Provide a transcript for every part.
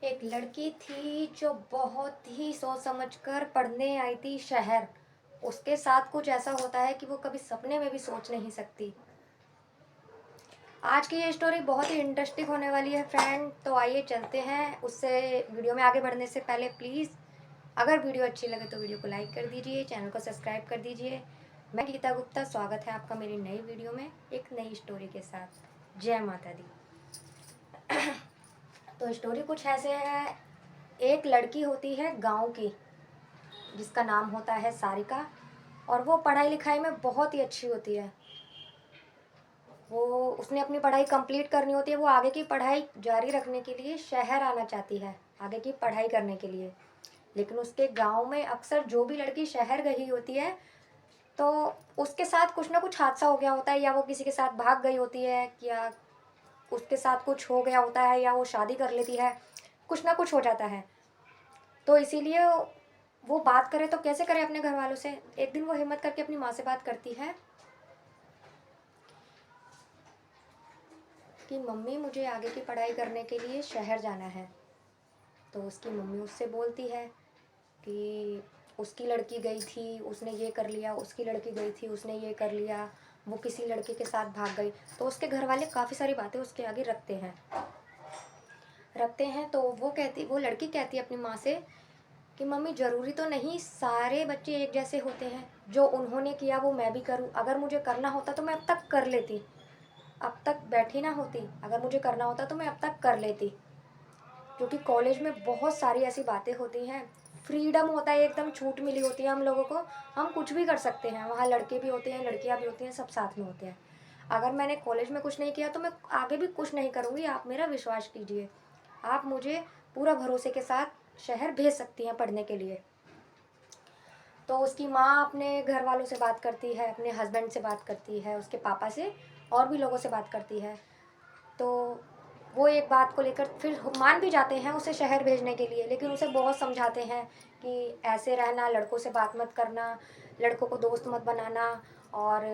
एक लड़की थी जो बहुत ही सोच समझकर पढ़ने आई थी शहर। उसके साथ कुछ ऐसा होता है कि वो कभी सपने में भी सोच नहीं सकती। आज की ये स्टोरी बहुत ही इंटरेस्टिंग होने वाली है फ्रेंड, तो आइए चलते हैं। उससे वीडियो में आगे बढ़ने से पहले प्लीज़ अगर वीडियो अच्छी लगे तो वीडियो को लाइक कर दीजिए, चैनल को सब्सक्राइब कर दीजिए। मैं गीता गुप्ता, स्वागत है आपका मेरी नई वीडियो में एक नई स्टोरी के साथ। जय माता दी। तो स्टोरी कुछ ऐसे है। एक लड़की होती है गांव की, जिसका नाम होता है सारिका, और वो पढ़ाई लिखाई में बहुत ही अच्छी होती है। वो उसने अपनी पढ़ाई कंप्लीट करनी होती है। वो आगे की पढ़ाई जारी रखने के लिए शहर आना चाहती है, आगे की पढ़ाई करने के लिए। लेकिन उसके गांव में अक्सर जो भी लड़की शहर गई होती है, तो उसके साथ कुछ ना कुछ हादसा हो गया होता है, या वो किसी के साथ भाग गई होती है, या उसके साथ कुछ हो गया होता है, या वो शादी कर लेती है। कुछ ना कुछ हो जाता है। तो इसीलिए वो बात करे तो कैसे करे अपने घर वालों से। एक दिन वो हिम्मत करके अपनी माँ से बात करती है कि मम्मी, मुझे आगे की पढ़ाई करने के लिए शहर जाना है। तो उसकी मम्मी उससे बोलती है कि उसकी लड़की गई थी, उसने ये कर लिया, उसकी लड़की गई थी, उसने ये कर लिया, वो किसी लड़के के साथ भाग गई। तो उसके घर वाले काफ़ी सारी बातें उसके आगे रखते हैं। तो वो लड़की कहती है अपनी माँ से कि मम्मी, ज़रूरी तो नहीं सारे बच्चे एक जैसे होते हैं। जो उन्होंने किया वो मैं भी करूँ। अगर मुझे करना होता तो मैं अब तक कर लेती, अब तक बैठी ना होती। अगर मुझे करना होता तो मैं अब तक कर लेती। क्योंकि कॉलेज में बहुत सारी ऐसी बातें होती हैं, फ्रीडम होता है, एकदम छूट मिली होती है हम लोगों को। हम कुछ भी कर सकते हैं। वहाँ लड़के भी होते हैं, लड़कियाँ भी होती हैं, सब साथ में होते हैं। अगर मैंने कॉलेज में कुछ नहीं किया तो मैं आगे भी कुछ नहीं करूँगी, आप मेरा विश्वास कीजिए। आप मुझे पूरा भरोसे के साथ शहर भेज सकती हैं पढ़ने के लिए। तो उसकी माँ अपने घर वालों से बात करती है, अपने हस्बैंड से बात करती है, उसके पापा से, और भी लोगों से बात करती है। तो वो एक बात को लेकर फिर मान भी जाते हैं उसे शहर भेजने के लिए। लेकिन उसे बहुत समझाते हैं कि ऐसे रहना, लड़कों से बात मत करना, लड़कों को दोस्त मत बनाना, और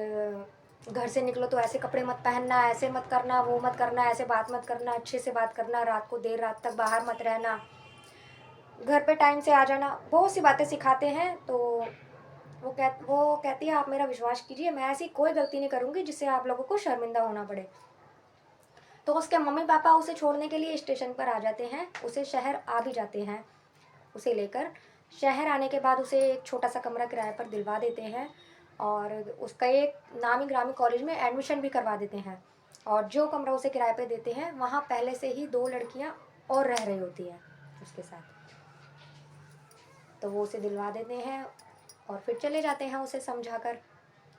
घर से निकलो तो ऐसे कपड़े मत पहनना, ऐसे मत करना, वो मत करना, ऐसे बात मत करना, अच्छे से बात करना, रात को देर रात तक बाहर मत रहना, घर पे टाइम से आ जाना। बहुत सी बातें सिखाते हैं। तो वो कहती है आप मेरा विश्वास कीजिए, मैं ऐसी कोई गलती नहीं करूँगी जिससे आप लोगों को शर्मिंदा होना पड़े। तो उसके मम्मी पापा उसे छोड़ने के लिए स्टेशन पर आ जाते हैं, उसे शहर आ भी जाते हैं। उसे लेकर शहर आने के बाद उसे एक छोटा सा कमरा किराए पर दिलवा देते हैं, और उसका एक नामी ग्रामी कॉलेज में एडमिशन भी करवा देते हैं। और जो कमरा उसे किराए पे देते हैं, वहाँ पहले से ही दो लड़कियाँ और रह रही होती हैं उसके साथ। तो वो उसे दिलवा देते हैं और फिर चले जाते हैं उसे समझाकर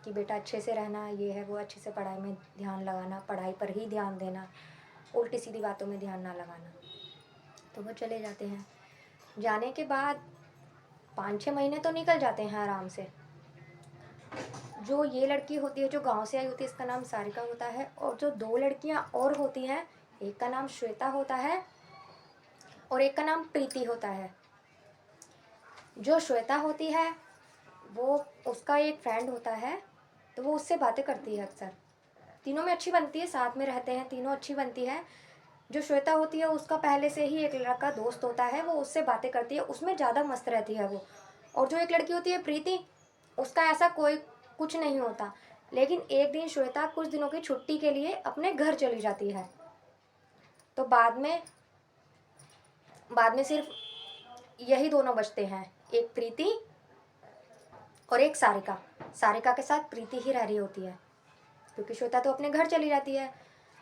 कि बेटा अच्छे से रहना, ये है वो, अच्छे से पढ़ाई में ध्यान लगाना, पढ़ाई पर ही ध्यान देना, उल्टी सीधी बातों में ध्यान ना लगाना। तो वो चले जाते हैं। जाने के बाद 5-6 महीने तो निकल जाते हैं आराम से। जो ये लड़की होती है जो गांव से आई होती है, इसका नाम सारिका होता है, और जो दो लड़कियां और होती हैं, एक का नाम श्वेता होता है और एक का नाम प्रीति होता है। जो श्वेता होती है वो, उसका एक फ्रेंड होता है, तो वो उससे बातें करती है अक्सर। तीनों में अच्छी बनती है, साथ में रहते हैं, तीनों अच्छी बनती है। जो श्वेता होती है उसका पहले से ही एक लड़का दोस्त होता है, वो उससे बातें करती है, उसमें ज़्यादा मस्त रहती है वो। और जो एक लड़की होती है प्रीति, उसका ऐसा कोई कुछ नहीं होता। लेकिन एक दिन श्वेता कुछ दिनों की छुट्टी के लिए अपने घर चली जाती है। तो बाद में सिर्फ यही दोनों बचते हैं, एक प्रीति और एक सारिका। सारिका के साथ प्रीति ही रह रही होती है, क्योंकि श्वेता तो अपने घर चली जाती है।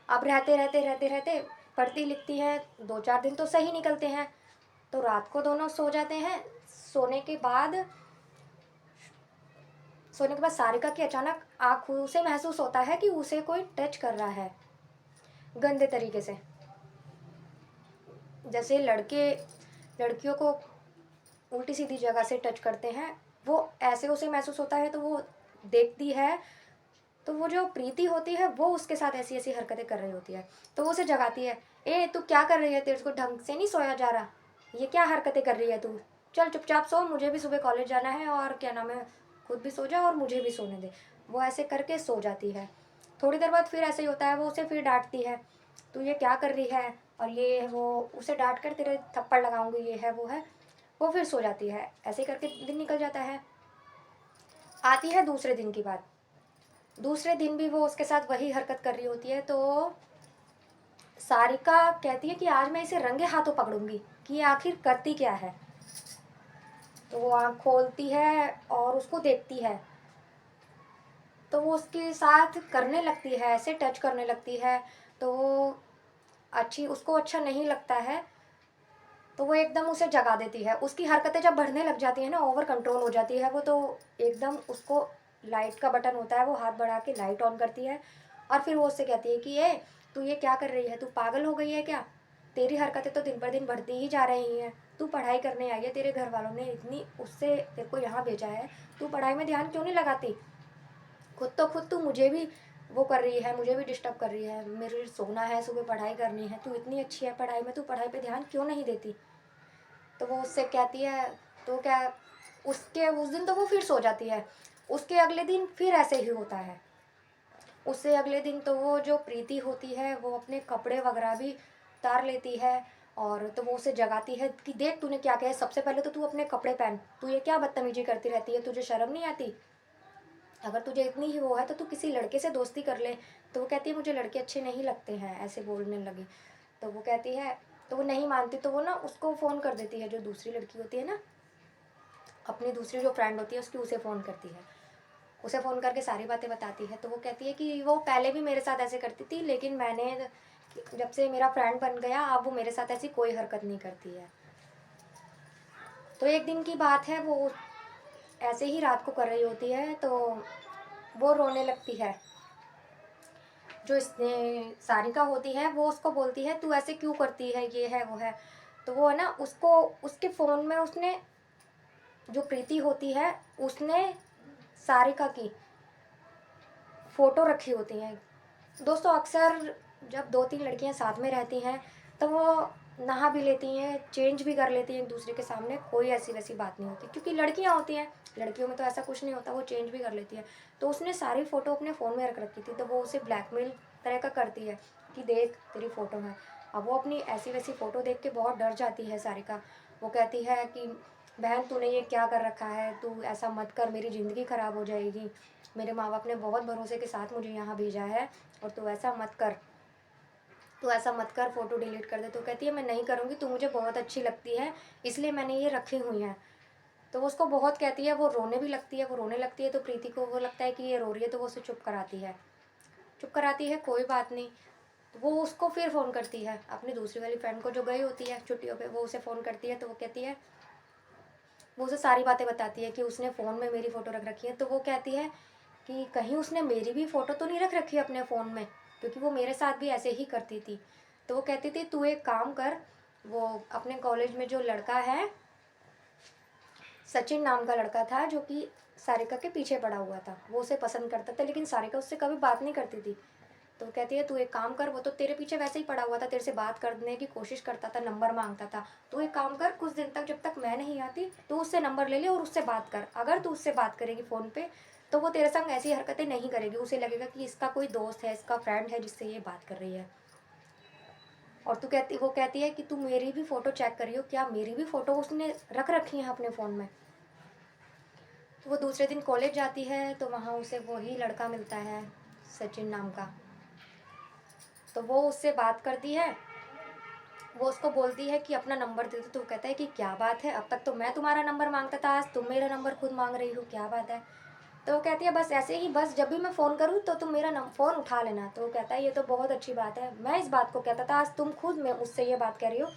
अब रहते रहते रहते रहते पढ़ती लिखती है, 2-4 दिन तो सही निकलते हैं। तो रात को दोनों सो जाते हैं। सोने के बाद सोने के बाद सारिका की अचानक आँखों से महसूस होता है कि उसे कोई टच कर रहा है, गंदे तरीके से। जैसे लड़के लड़कियों को उल्टी सीधी जगह से टच करते हैं, वो ऐसे उसे महसूस होता है। तो वो देखती है, तो वो जो प्रीति होती है वो उसके साथ ऐसी ऐसी हरकतें कर रही होती है। तो वो उसे जगाती है, ए तू क्या कर रही है, तेरे को ढंग से नहीं सोया जा रहा, ये क्या हरकतें कर रही है तू, चल चुपचाप सो, मुझे भी सुबह कॉलेज जाना है, और क्या नाम है, खुद भी सो जा और मुझे भी सोने दे। वो ऐसे करके सो जाती है। थोड़ी देर बाद फिर ऐसे ही होता है, वो उसे फिर डांटती है, तू ये क्या कर रही है, और ये है वो, उसे डांट कर तेरे थप्पड़ लगाऊंगी, ये है वो है। वो फिर सो जाती है। ऐसे करके दिन निकल जाता है। आती है दूसरे दिन की बात। दूसरे दिन भी वो उसके साथ वही हरकत कर रही होती है। तो सारिका कहती है कि आज मैं इसे रंगे हाथों पकड़ूंगी कि ये आखिर करती क्या है। तो वो आँख खोलती है और उसको देखती है। तो वो उसके साथ करने लगती है, ऐसे टच करने लगती है। तो वो उसको अच्छा नहीं लगता है। तो वो एकदम उसे जगा देती है। उसकी हरकतें जब बढ़ने लग जाती है ना, ओवर कंट्रोल हो जाती है वो, तो एकदम उसको लाइट का बटन होता है, वो हाथ बढ़ा के लाइट ऑन करती है। और फिर वो उससे कहती है कि ये तू ये क्या कर रही है, तू पागल हो गई है क्या? तेरी हरकतें तो दिन पर दिन बढ़ती ही जा रही हैं। तू पढ़ाई करने आई है, तेरे घर वालों ने इतनी उससे तेरे को यहाँ भेजा है, तू पढ़ाई में ध्यान क्यों नहीं लगाती? खुद तू मुझे भी वो कर रही है, मुझे भी डिस्टर्ब कर रही है। मेरे सोना है, सुबह पढ़ाई करनी है, तू इतनी अच्छी है पढ़ाई में, तू पढ़ाई पे ध्यान क्यों नहीं देती? तो वो उससे कहती है, तो क्या, उसके उस दिन तो वो फिर सो जाती है। उसके अगले दिन फिर ऐसे ही होता है। उससे अगले दिन तो वो जो प्रीति होती है वो अपने कपड़े वगैरह भी उतार लेती है। और तो वो उसे जगाती है कि देख तूने क्या किया है, सबसे पहले तो तू अपने कपड़े पहन, तू ये क्या बदतमीजी करती रहती है, तुझे शर्म नहीं आती? अगर तुझे इतनी ही वो है तो तू किसी लड़के से दोस्ती कर ले। तो वो कहती है मुझे लड़के अच्छे नहीं लगते हैं, ऐसे बोलने लगी। तो वो कहती है, तो वो नहीं मानती। तो वो ना उसको फ़ोन कर देती है, जो दूसरी लड़की होती है ना, अपनी दूसरी जो फ्रेंड होती है उसकी, उसे फ़ोन करती है। उसे फ़ोन करके सारी बातें बताती है। तो वो कहती है कि वो पहले भी मेरे साथ ऐसे करती थी, लेकिन मैंने जब से मेरा फ्रेंड बन गया, अब वो मेरे साथ ऐसी कोई हरकत नहीं करती है। तो एक दिन की बात है, वो ऐसे ही रात को कर रही होती है। तो वो रोने लगती है। जो इसने सारिका होती है वो उसको बोलती है तू ऐसे क्यों करती है, ये है वो है। तो वो है ना, उसको उसके फ़ोन में उसने, जो प्रीति होती है उसने सारिका की फ़ोटो रखी होती हैं। दोस्तों अक्सर जब दो तीन लड़कियां साथ में रहती हैं तो वो नहा भी लेती हैं, चेंज भी कर लेती हैं एक दूसरे के सामने, कोई ऐसी वैसी बात नहीं होती, क्योंकि लड़कियां होती हैं, लड़कियों में तो ऐसा कुछ नहीं होता, वो चेंज भी कर लेती है। तो उसने सारी फ़ोटो अपने फ़ोन में रख रखी थी। तो वो उसे ब्लैकमेल तरह का करती है कि देख तेरी फ़ोटो है। अब वो अपनी ऐसी वैसी फ़ोटो देख के बहुत डर जाती है सारिका। वो कहती है कि बहन तूने ये क्या कर रखा है, तू ऐसा मत कर, मेरी ज़िंदगी ख़राब हो जाएगी। मेरे माँ बाप ने बहुत भरोसे के साथ मुझे यहाँ भेजा है, और तू ऐसा मत कर, तू ऐसा मत कर, फ़ोटो डिलीट कर दे। तो कहती है मैं नहीं करूँगी, तू मुझे बहुत अच्छी लगती है, इसलिए मैंने ये रखी हुई हैं। तो वो उसको बहुत कहती है, वो रोने भी लगती है, वो रोने लगती है। तो प्रीति को वो लगता है कि ये रो रही है, तो वो उसे चुप कराती है, चुप कराती है, कोई बात नहीं। तो वो उसको फिर फ़ोन करती है, अपनी दूसरी वाली फ्रेंड को जो गई होती है छुट्टियों पे, वो उसे फ़ोन करती है। तो वो कहती है, वो उसे सारी बातें बताती है कि उसने फ़ोन में मेरी फ़ोटो रख रखी है। तो वो कहती है कि कहीं उसने मेरी भी फ़ोटो तो नहीं रख रखी है अपने फ़ोन में, क्योंकि वो मेरे साथ भी ऐसे ही करती थी। तो वो कहती थी तू एक काम कर, वो अपने कॉलेज में जो लड़का है, सचिन नाम का लड़का था, जो कि सारिका के पीछे पड़ा हुआ था, वो उसे पसंद करता था, लेकिन सारिका उससे कभी बात नहीं करती थी। तो वो कहती है तू एक काम कर, वो तो तेरे पीछे वैसे ही पड़ा हुआ था, तेरे से बात करने की कोशिश करता था, नंबर मांगता था। तू एक काम कर, कुछ दिन तक जब तक मैं नहीं आती तो उससे नंबर ले ले और उससे बात कर। अगर तू उससे बात करेगी फ़ोन पे तो वो तेरे संग ऐसी हरकतें नहीं करेगी, उसे लगेगा कि इसका कोई दोस्त है, इसका फ्रेंड है जिससे ये बात कर रही है। और वो कहती है कि तू मेरी भी फ़ोटो चेक करियो, क्या मेरी भी फ़ोटो उसने रख रखी है अपने फ़ोन में। तो वो दूसरे दिन कॉलेज जाती है, तो वहाँ उसे वही लड़का मिलता है, सचिन नाम का। तो वो उससे बात करती है, वो उसको बोलती है कि अपना नंबर दे दो। तो वो कहता है कि क्या बात है, अब तक तो मैं तुम्हारा नंबर मांगता था, आज तुम मेरा नंबर खुद मांग रही हो, क्या बात है? तो वो कहती है बस ऐसे ही, बस जब भी मैं फ़ोन करूँ तो तुम मेरा फ़ोन उठा लेना। तो वो कहता है ये तो बहुत अच्छी बात है, मैं इस बात को कहता था, आज तुम खुद में मुझसे ये बात कह रही हो,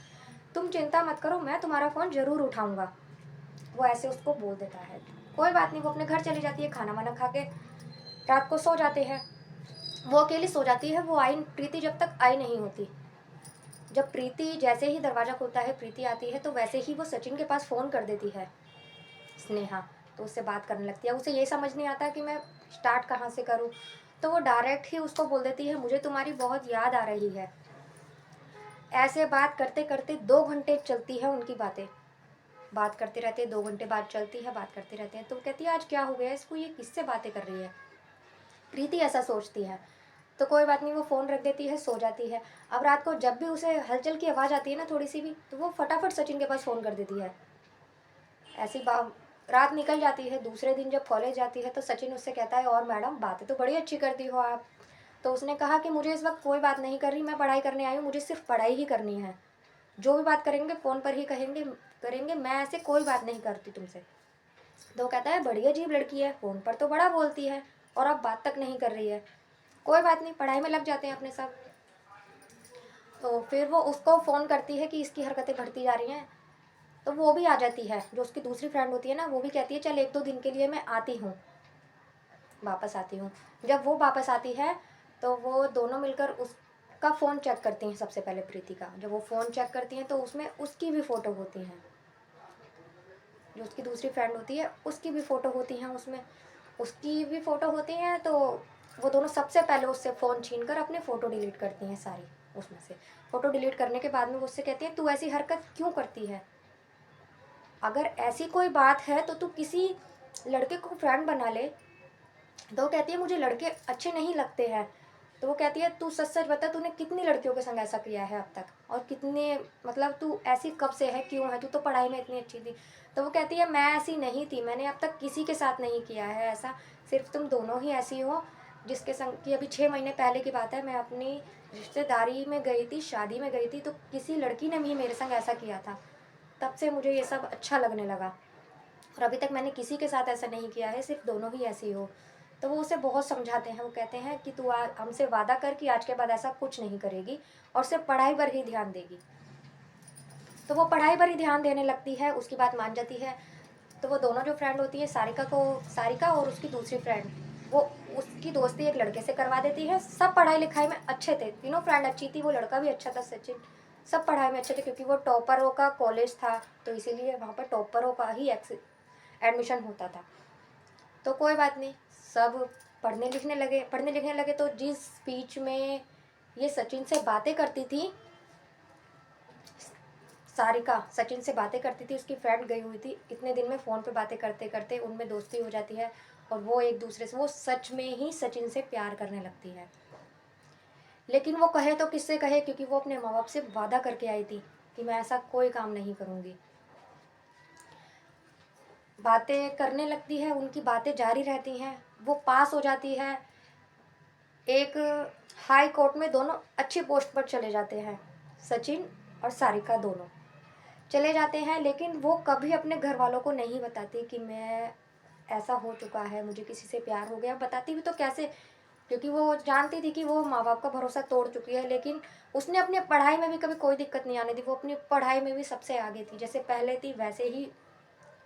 तुम चिंता मत करो, मैं तुम्हारा फ़ोन ज़रूर उठाऊँगा। वो ऐसे उसको बोल देता है। कोई बात नहीं, वो अपने घर चली जाती है, खाना वाना खा के रात को सो जाते हैं। वो अकेली सो जाती है, वो प्रीति जब तक आई नहीं होती। जब प्रीति जैसे ही दरवाज़ा खुलता है, प्रीति आती है, तो वैसे ही वो सचिन के पास फ़ोन कर देती है, स्नेहा। तो उससे बात करने लगती है। उसे ये समझ नहीं आता कि मैं स्टार्ट कहाँ से करूँ। तो वो डायरेक्ट ही उसको बोल देती है मुझे तुम्हारी बहुत याद आ रही है। ऐसे बात करते करते 2 घंटे चलती है उनकी बातें। बात करते रहते हैं, 2 घंटे बाद चलती है, बात करते रहते हैं। तो कहती है आज क्या हो गया इसको, ये किससे बातें कर रही है? प्रीति ऐसा सोचती है। तो कोई बात नहीं, वो फ़ोन रख देती है, सो जाती है। अब रात को जब भी उसे हलचल की आवाज़ आती है ना थोड़ी सी भी, तो वो फटाफट सचिन के पास फ़ोन कर देती है। ऐसी बा रात निकल जाती है। दूसरे दिन जब कॉलेज जाती है तो सचिन उससे कहता है, और मैडम बातें तो बड़ी अच्छी करती हो आप। तो उसने कहा कि मुझे इस वक्त कोई बात नहीं कर रही, मैं पढ़ाई करने आई हूँ, मुझे सिर्फ पढ़ाई ही करनी है। जो भी बात करेंगे फ़ोन पर ही करेंगे, मैं ऐसे कोई बात नहीं करती तुमसे। तो वो कहता है, बड़ी अजीब लड़की है, फ़ोन पर तो बड़ा बोलती है और अब बात तक नहीं कर रही है। कोई बात नहीं, पढ़ाई में लग जाते हैं अपने सब। तो फिर वो उसको फ़ोन करती है कि इसकी हरकतें बढ़ती जा रही हैं। तो वो भी आ जाती है, जो उसकी दूसरी फ्रेंड होती है ना, वो भी कहती है चल 1-2 दिन के लिए मैं आती हूँ, वापस आती हूँ। जब वो वापस आती है तो वो दोनों मिलकर उसका फ़ोन चेक करती हैं सबसे पहले, प्रीति का। जब वो फ़ोन चेक करती हैं तो उसमें उसकी भी फ़ोटो होती हैं, जो उसकी दूसरी फ्रेंड होती है उसकी भी फ़ोटो होती हैं उसमें। उसकी भी फ़ोटो होती हैं, तो वो दोनों सबसे पहले उससे फ़ोन छीन कर अपनी फ़ोटो डिलीट करती हैं सारी उसमें से। फ़ोटो डिलीट करने के बाद में वो उससे कहती है, तू ऐसी हरकत क्यों करती है? अगर ऐसी कोई बात है तो तू किसी लड़के को फ्रेंड बना ले। तो वो कहती है, मुझे लड़के अच्छे नहीं लगते हैं। तो वो कहती है, तू सच सच बता, तूने कितनी लड़कियों के संग ऐसा किया है अब तक, और कितने, मतलब तू ऐसी कब से है, क्यों है, तू तो पढ़ाई में इतनी अच्छी थी। तो वो कहती है, मैं ऐसी नहीं थी, मैंने अब तक किसी के साथ नहीं किया है ऐसा, सिर्फ तुम दोनों ही ऐसी हो जिसके संग की। अभी 6 महीने पहले की बात है, मैं अपनी रिश्तेदारी में गई थी, शादी में गई थी, तो किसी लड़की ने भी मेरे संग ऐसा किया था। तब से मुझे ये सब अच्छा लगने लगा, और अभी तक मैंने किसी के साथ ऐसा नहीं किया है, सिर्फ दोनों ही ऐसी हो। तो वो उसे बहुत समझाते हैं। वो कहते हैं कि तू हमसे वादा कर कि आज के बाद ऐसा कुछ नहीं करेगी और सिर्फ पढ़ाई पर ही ध्यान देगी। तो वो पढ़ाई पर ही ध्यान देने लगती है, उसकी बात मान जाती है। तो वो दोनों जो फ्रेंड होती है, सारिका और उसकी दूसरी फ्रेंड, वो उसकी दोस्ती एक लड़के से करवा देती है। सब पढ़ाई लिखाई में अच्छे थे, तीनों फ्रेंड अच्छी थी, वो लड़का भी अच्छा था सचिन। सब पढ़ाई में अच्छे थे क्योंकि वो टॉपरों का कॉलेज था, तो इसीलिए वहाँ पर टॉपरों का ही एडमिशन होता था। तो कोई बात नहीं, सब पढ़ने लिखने लगे। तो जिस स्पीच में ये सचिन से बातें करती थी, सारिका सचिन से बातें करती थी, उसकी फ्रेंड गई हुई थी। इतने दिन में फ़ोन पे बातें करते करते उनमें दोस्ती हो जाती है, और वो एक दूसरे से, वो सच में ही सचिन से प्यार करने लगती है। लेकिन वो कहे तो किससे कहे, क्योंकि वो अपने माँ बाप से वादा करके आई थी कि मैं ऐसा कोई काम नहीं करूँगी। बातें करने लगती है, उनकी बातें जारी रहती हैं। वो पास हो जाती है, एक हाई कोर्ट में दोनों अच्छी पोस्ट पर चले जाते हैं, सचिन और सारिका दोनों चले जाते हैं। लेकिन वो कभी अपने घर वालों को नहीं बताती कि मैं, ऐसा हो चुका है, मुझे किसी से प्यार हो गया। बताती भी तो कैसे, क्योंकि वो जानती थी कि वो माँ बाप का भरोसा तोड़ चुकी है। लेकिन उसने अपनी पढ़ाई में भी कभी कोई दिक्कत नहीं आने दी। वो अपनी पढ़ाई में भी सबसे आगे थी, जैसे पहले थी वैसे ही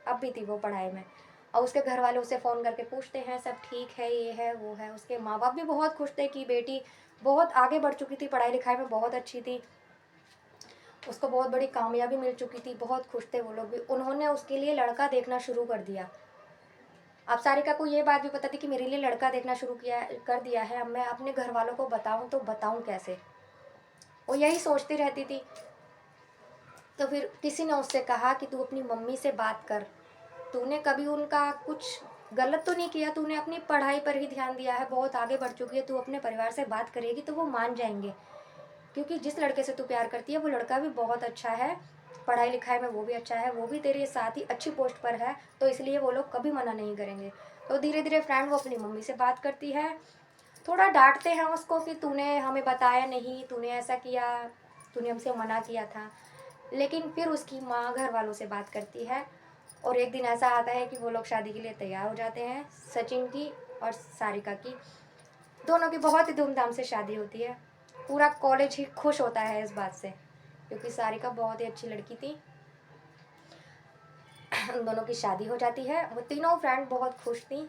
अब भी थी वो पढ़ाई में। और उसके घर वाले उसे फ़ोन करके पूछते हैं, सब ठीक है, ये है वो है। उसके माँ बाप भी बहुत खुश थे कि बेटी बहुत आगे बढ़ चुकी थी, पढ़ाई लिखाई में बहुत अच्छी थी, उसको बहुत बड़ी कामयाबी मिल चुकी थी, बहुत खुश थे वो लोग भी। उन्होंने उसके लिए लड़का देखना शुरू कर दिया। अब सारिका को ये बात भी पता थी कि मेरे लिए लड़का देखना शुरू किया कर दिया है, अब मैं अपने घर वालों को बताऊं तो बताऊं कैसे। वो यही सोचती रहती थी। तो फिर किसी ने उससे कहा कि तू अपनी मम्मी से बात कर, तूने कभी उनका कुछ गलत तो नहीं किया, तूने अपनी पढ़ाई पर ही ध्यान दिया है, बहुत आगे बढ़ चुकी है, तू अपने परिवार से बात करेगी तो वो मान जाएंगे। क्योंकि जिस लड़के से तू प्यार करती है वो लड़का भी बहुत अच्छा है, पढ़ाई लिखाई में वो भी अच्छा है, वो भी तेरे साथ ही अच्छी पोस्ट पर है, तो इसलिए वो लोग कभी मना नहीं करेंगे। तो धीरे धीरे फ्रेंड वो अपनी मम्मी से बात करती है। थोड़ा डांटते हैं उसको कि तूने हमें बताया नहीं, तूने ऐसा किया, तूने हमसे मना किया था। लेकिन फिर उसकी माँ घर वालों से बात करती है, और एक दिन ऐसा आता है कि वो लोग शादी के लिए तैयार हो जाते हैं, सचिन की और सारिका की। दोनों की बहुत ही धूमधाम से शादी होती है। पूरा कॉलेज ही खुश होता है इस बात से, क्योंकि सारिका बहुत ही अच्छी लड़की थी। उन दोनों की शादी हो जाती है। वो तीनों फ्रेंड बहुत खुश थी।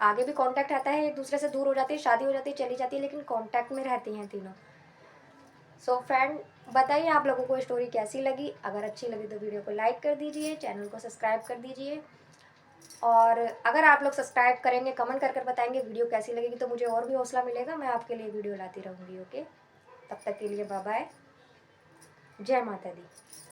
आगे भी कांटेक्ट रहता है, एक दूसरे से दूर हो जाती है, शादी हो जाती है, चली जाती है, लेकिन कांटेक्ट में रहती हैं तीनों। सो फ्रेंड, बताइए आप लोगों को स्टोरी कैसी लगी। अगर अच्छी लगी तो वीडियो को लाइक कर दीजिए, चैनल को सब्सक्राइब कर दीजिए। और अगर आप लोग सब्सक्राइब करेंगे, कमेंट कर बताएंगे वीडियो कैसी लगेगी, तो मुझे और भी हौसला मिलेगा, मैं आपके लिए वीडियो लाती रहूँगी। ओके, तब तक के लिए बाय बाय, जय माता दी।